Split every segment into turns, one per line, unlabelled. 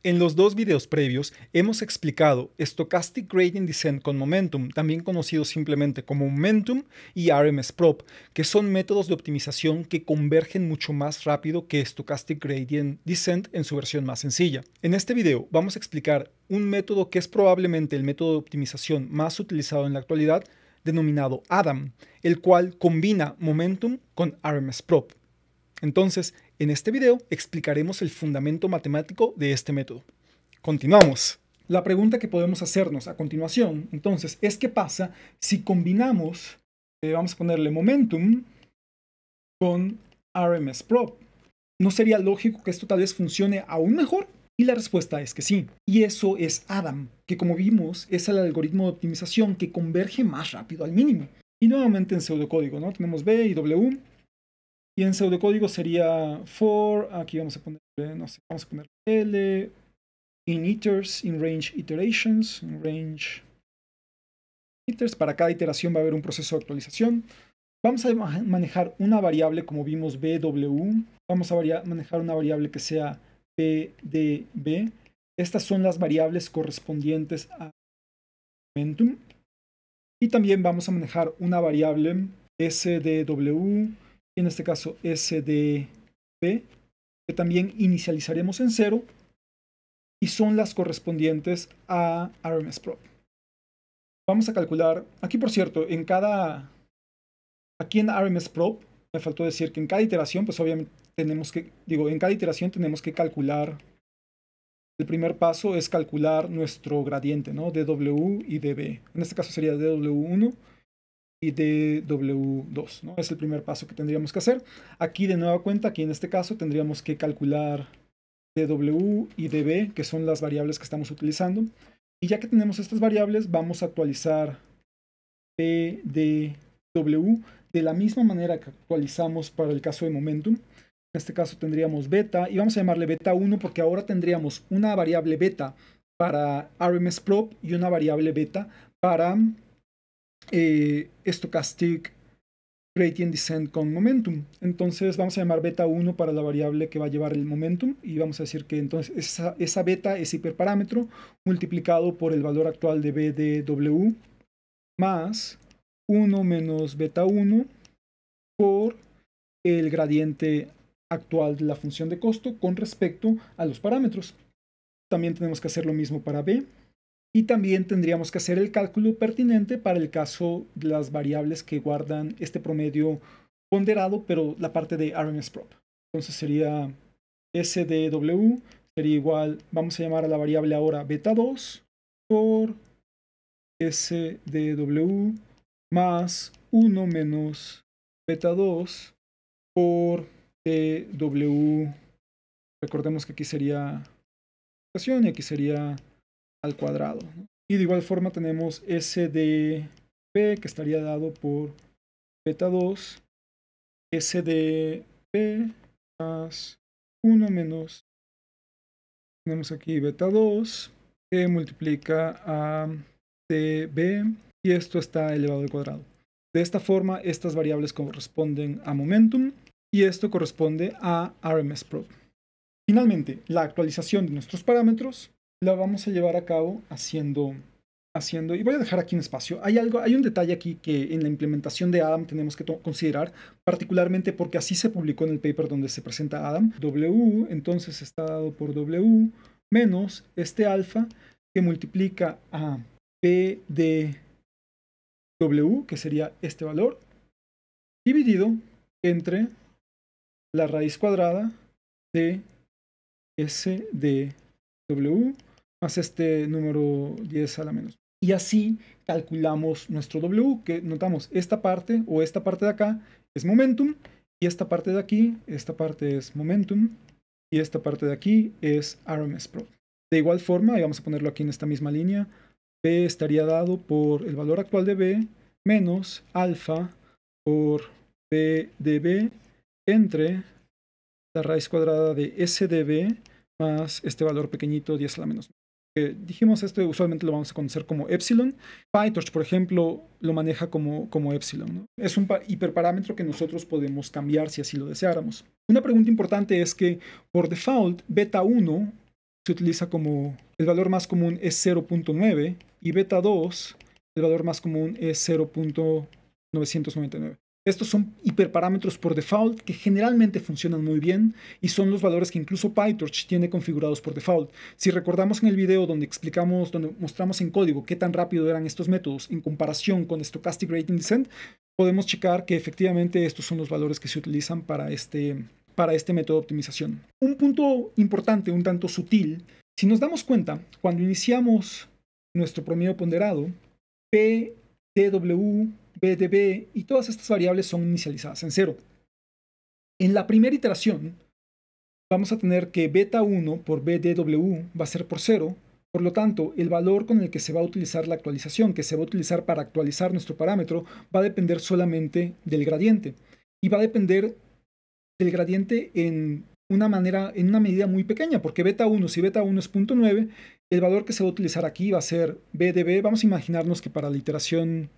En los dos videos previos hemos explicado Stochastic Gradient Descent con Momentum, también conocido simplemente como Momentum, y RMSProp, que son métodos de optimización que convergen mucho más rápido que Stochastic Gradient Descent en su versión más sencilla. En este video vamos a explicar un método que es probablemente el método de optimización más utilizado en la actualidad, denominado ADAM, el cual combina Momentum con RMSProp. Entonces, en este video explicaremos el fundamento matemático de este método. Continuamos. La pregunta que podemos hacernos a continuación, entonces, es ¿qué pasa si combinamos, vamos a ponerle momentum, con RMSProp? ¿No sería lógico que esto tal vez funcione aún mejor? Y la respuesta es que sí. Y eso es ADAM, que como vimos es el algoritmo de optimización que converge más rápido al mínimo. Y nuevamente en pseudocódigo, ¿no? Tenemos B y W. Y en pseudocódigo sería for, aquí vamos a poner, no sé, vamos a poner L, in iters, in range iterations, in range iters. Para cada iteración va a haber un proceso de actualización. Vamos a manejar una variable como vimos BW. Vamos a manejar una variable que sea PDB. Estas son las variables correspondientes a momentum. Y también vamos a manejar una variable SDW, y en este caso SDB, que también inicializaremos en 0, y son las correspondientes a RMSProp. Vamos a calcular, aquí por cierto, aquí en RMSProp, me faltó decir que en cada iteración, pues obviamente en cada iteración tenemos que calcular, el primer paso es calcular nuestro gradiente, ¿no? DW y DB. En este caso sería DW1 y DW2, ¿no? Es el primer paso que tendríamos que hacer. Aquí de nueva cuenta, aquí en este caso tendríamos que calcular DW y DB, que son las variables que estamos utilizando. Y ya que tenemos estas variables, vamos a actualizar PDW de la misma manera que actualizamos para el caso de momentum. En este caso tendríamos beta, y vamos a llamarle beta 1 porque ahora tendríamos una variable beta para RMSProp y una variable beta para Stochastic Gradient Descent con Momentum. Entonces vamos a llamar beta 1 para la variable que va a llevar el Momentum, y vamos a decir que entonces esa beta es hiperparámetro multiplicado por el valor actual de BDW más 1 menos beta 1 por el gradiente actual de la función de costo con respecto a los parámetros. También tenemos que hacer lo mismo para B. Y también tendríamos que hacer el cálculo pertinente para el caso de las variables que guardan este promedio ponderado, pero la parte de RMSProp. Entonces sería SDW, sería igual, vamos a llamar a la variable ahora beta 2 por SDW más 1 menos beta 2 por DW. Recordemos que aquí sería y aquí sería al cuadrado, ¿no? Y de igual forma tenemos SDB, que estaría dado por beta 2, SDB más 1 menos, tenemos aquí beta 2, que multiplica a DB, y esto está elevado al cuadrado. De esta forma, estas variables corresponden a momentum, y esto corresponde a RMSProp. Finalmente, la actualización de nuestros parámetros la vamos a llevar a cabo haciendo, y voy a dejar aquí un espacio. Hay un detalle aquí que en la implementación de ADAM tenemos que considerar, particularmente porque así se publicó en el paper donde se presenta ADAM. W, entonces está dado por W menos este alfa que multiplica a P de W, que sería este valor, dividido entre la raíz cuadrada de S de W más este número 10 a la menos. Y así calculamos nuestro W, que notamos esta parte o esta parte de acá es momentum, y esta parte de aquí, esta parte es momentum, y esta parte de aquí es RMSProp. De igual forma, y vamos a ponerlo aquí en esta misma línea, B estaría dado por el valor actual de B menos alfa por B de B entre la raíz cuadrada de S de B más este valor pequeñito 10 a la menos. Dijimos esto, usualmente lo vamos a conocer como epsilon. PyTorch, por ejemplo, lo maneja como epsilon, ¿no? Es un hiperparámetro que nosotros podemos cambiar si así lo deseáramos. Una pregunta importante es que por default beta 1 se utiliza como el valor más común es 0.9 y beta 2, el valor más común es 0.999. Estos son hiperparámetros por default que generalmente funcionan muy bien y son los valores que incluso PyTorch tiene configurados por default. Si recordamos en el video donde mostramos en código qué tan rápido eran estos métodos en comparación con Stochastic Gradient Descent, podemos checar que efectivamente estos son los valores que se utilizan para este método de optimización. Un punto importante, un tanto sutil, si nos damos cuenta, cuando iniciamos nuestro promedio ponderado, P, DW, BDB y todas estas variables son inicializadas en 0. En la primera iteración, vamos a tener que beta 1 por BDW va a ser por 0. Por lo tanto, el valor con el que se va a utilizar la actualización, que se va a utilizar para actualizar nuestro parámetro, va a depender solamente del gradiente. Y va a depender del gradiente en una medida muy pequeña, porque beta 1, si beta 1 es 0.9, el valor que se va a utilizar aquí va a ser BDB. Vamos a imaginarnos que para la iteración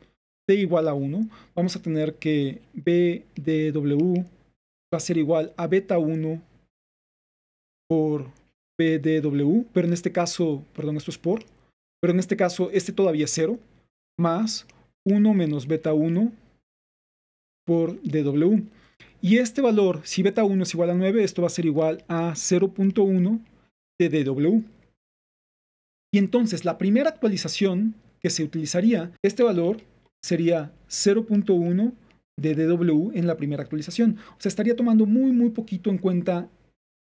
t igual a 1, vamos a tener que BDW va a ser igual a beta 1 por BDW, pero en este caso, perdón, esto es por, pero en este caso este todavía es 0, más 1 menos beta 1 por DW. Y este valor, si beta 1 es igual a 9, esto va a ser igual a 0.1 de DW. Y entonces la primera actualización que se utilizaría, este valor sería 0.1 de DW en la primera actualización. O sea, estaría tomando muy poquito en cuenta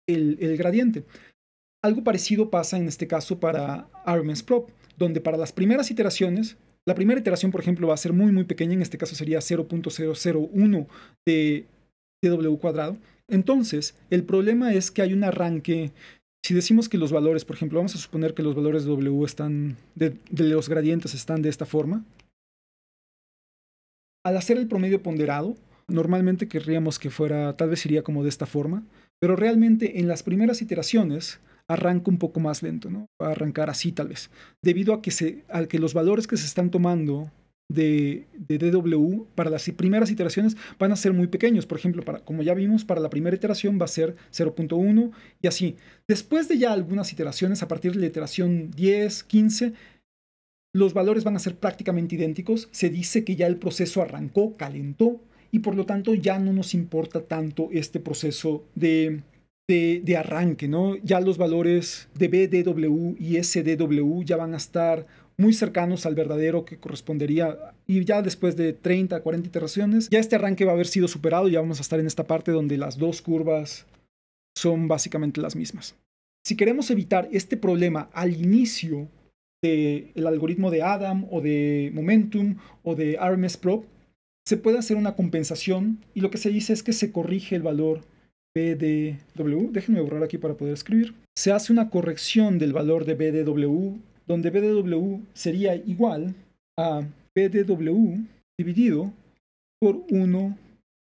el gradiente. Algo parecido pasa en este caso para RMSProp, donde para las primeras iteraciones, la primera iteración, por ejemplo, va a ser muy pequeña, en este caso sería 0.001 de DW cuadrado. Entonces, el problema es que hay un arranque. Si decimos que los valores, por ejemplo, vamos a suponer que los valores de W están, de los gradientes están de esta forma. Al hacer el promedio ponderado, normalmente querríamos que fuera, tal vez sería como de esta forma, pero realmente en las primeras iteraciones arranca un poco más lento, ¿no? Va a arrancar así tal vez, debido a que los valores que se están tomando de DW para las primeras iteraciones van a ser muy pequeños. Por ejemplo, como ya vimos, para la primera iteración va a ser 0.1 y así. Después de ya algunas iteraciones, a partir de la iteración 10, 15, los valores van a ser prácticamente idénticos. Se dice que ya el proceso arrancó, calentó, y por lo tanto ya no nos importa tanto este proceso de arranque, ¿no? Ya los valores de BDW y SDW ya van a estar muy cercanos al verdadero que correspondería, y ya después de 30, 40 iteraciones, ya este arranque va a haber sido superado y ya vamos a estar en esta parte donde las dos curvas son básicamente las mismas. Si queremos evitar este problema al inicio del algoritmo de Adam o de Momentum o de RMSProp, se puede hacer una compensación y lo que se dice es que se corrige el valor BDW. Déjenme borrar aquí para poder escribir. Se hace una corrección del valor de BDW, donde BDW sería igual a BDW dividido por 1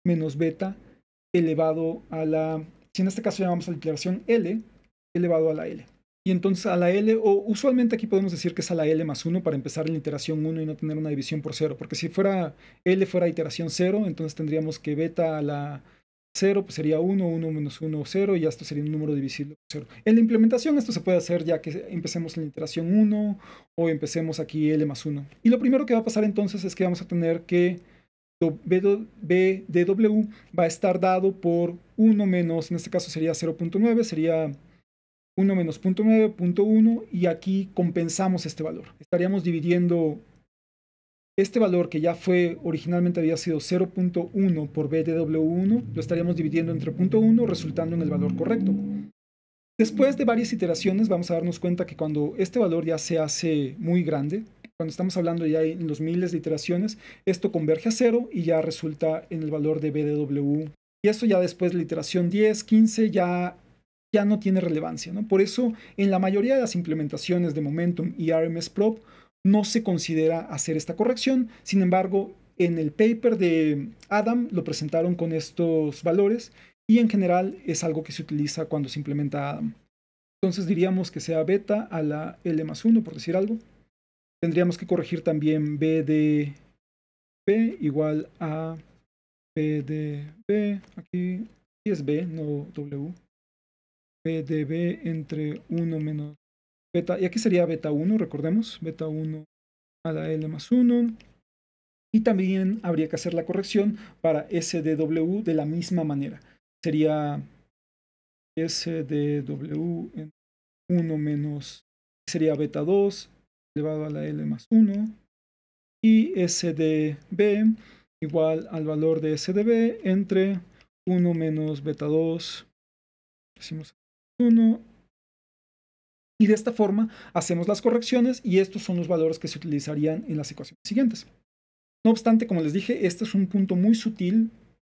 menos beta elevado a la, si en este caso llamamos a la iteración L, elevado a la L. Y entonces a la L, o usualmente aquí podemos decir que es a la L más 1 para empezar en la iteración 1 y no tener una división por 0, porque si fuera L fuera iteración 0, entonces tendríamos que beta a la 0 pues sería 1, 1 menos 1, 0, y esto sería un número divisible por 0. En la implementación esto se puede hacer ya que empecemos en la iteración 1 o empecemos aquí L más 1. Y lo primero que va a pasar entonces es que vamos a tener que BDW va a estar dado por 1 menos, en este caso sería 0.9, sería 1 menos 0.9.1, y aquí compensamos este valor. Estaríamos dividiendo este valor que ya fue originalmente había sido 0.1 por BDW1, lo estaríamos dividiendo entre 0.1, resultando en el valor correcto. Después de varias iteraciones vamos a darnos cuenta que cuando este valor ya se hace muy grande, cuando estamos hablando ya en los miles de iteraciones, esto converge a 0 y ya resulta en el valor de BDW. Y esto ya después de la iteración 10, 15 ya no tiene relevancia, ¿no? Por eso en la mayoría de las implementaciones de Momentum y RMSProp no se considera hacer esta corrección. Sin embargo, en el paper de Adam lo presentaron con estos valores y en general es algo que se utiliza cuando se implementa Adam. Entonces diríamos que sea beta a la L más 1, por decir algo. Tendríamos que corregir también B de P igual a P de B, aquí es B, no W. B de B entre 1 menos beta, y aquí sería beta 1, recordemos, beta 1 a la L más 1. Y también habría que hacer la corrección para S de W de la misma manera. Sería S de W en 1 menos, sería beta 2 elevado a la L más 1. Y S de B igual al valor de S de B entre 1 menos beta 2, decimos 1. Y de esta forma hacemos las correcciones y estos son los valores que se utilizarían en las ecuaciones siguientes. No obstante, como les dije, este es un punto muy sutil,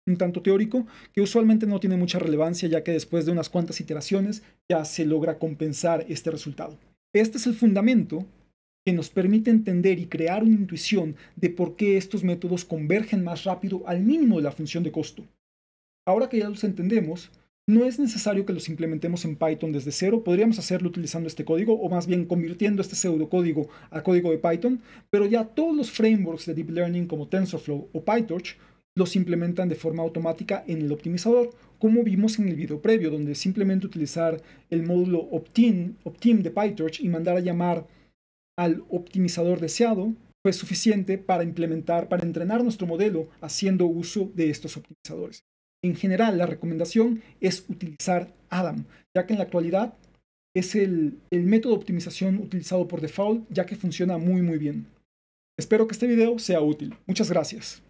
un tanto teórico, que usualmente no tiene mucha relevancia, ya que después de unas cuantas iteraciones ya se logra compensar este resultado. Este es el fundamento que nos permite entender y crear una intuición de por qué estos métodos convergen más rápido al mínimo de la función de costo. Ahora que ya los entendemos, no es necesario que los implementemos en Python desde cero, podríamos hacerlo utilizando este código o más bien convirtiendo este pseudocódigo a código de Python, pero ya todos los frameworks de Deep Learning como TensorFlow o PyTorch los implementan de forma automática en el optimizador, como vimos en el video previo, donde simplemente utilizar el módulo optim de PyTorch y mandar a llamar al optimizador deseado fue suficiente para entrenar nuestro modelo haciendo uso de estos optimizadores. En general, la recomendación es utilizar Adam, ya que en la actualidad es el método de optimización utilizado por default, ya que funciona muy bien. Espero que este video sea útil. Muchas gracias.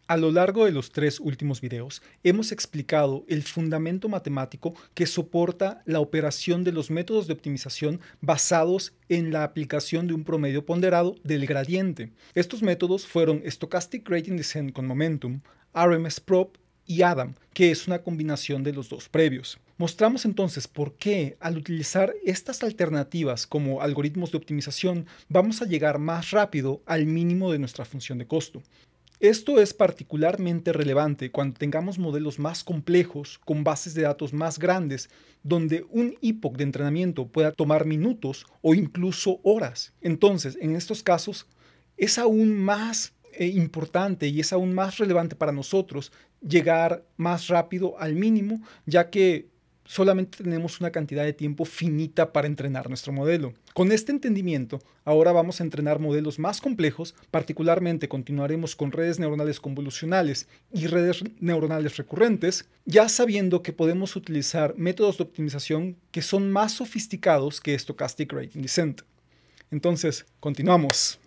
A lo largo de los 3 últimos videos hemos explicado el fundamento matemático que soporta la operación de los métodos de optimización basados en la aplicación de un promedio ponderado del gradiente. Estos métodos fueron Stochastic Gradient Descent con Momentum, RMSProp y Adam, que es una combinación de los dos previos. Mostramos entonces por qué al utilizar estas alternativas como algoritmos de optimización vamos a llegar más rápido al mínimo de nuestra función de costo. Esto es particularmente relevante cuando tengamos modelos más complejos, con bases de datos más grandes, donde un epoch de entrenamiento pueda tomar minutos o incluso horas. Entonces, en estos casos, es aún más importante y es aún más relevante para nosotros llegar más rápido al mínimo, ya que solamente tenemos una cantidad de tiempo finita para entrenar nuestro modelo. Con este entendimiento, ahora vamos a entrenar modelos más complejos, particularmente continuaremos con redes neuronales convolucionales y redes neuronales recurrentes, ya sabiendo que podemos utilizar métodos de optimización que son más sofisticados que Stochastic Gradient Descent. Entonces, continuamos.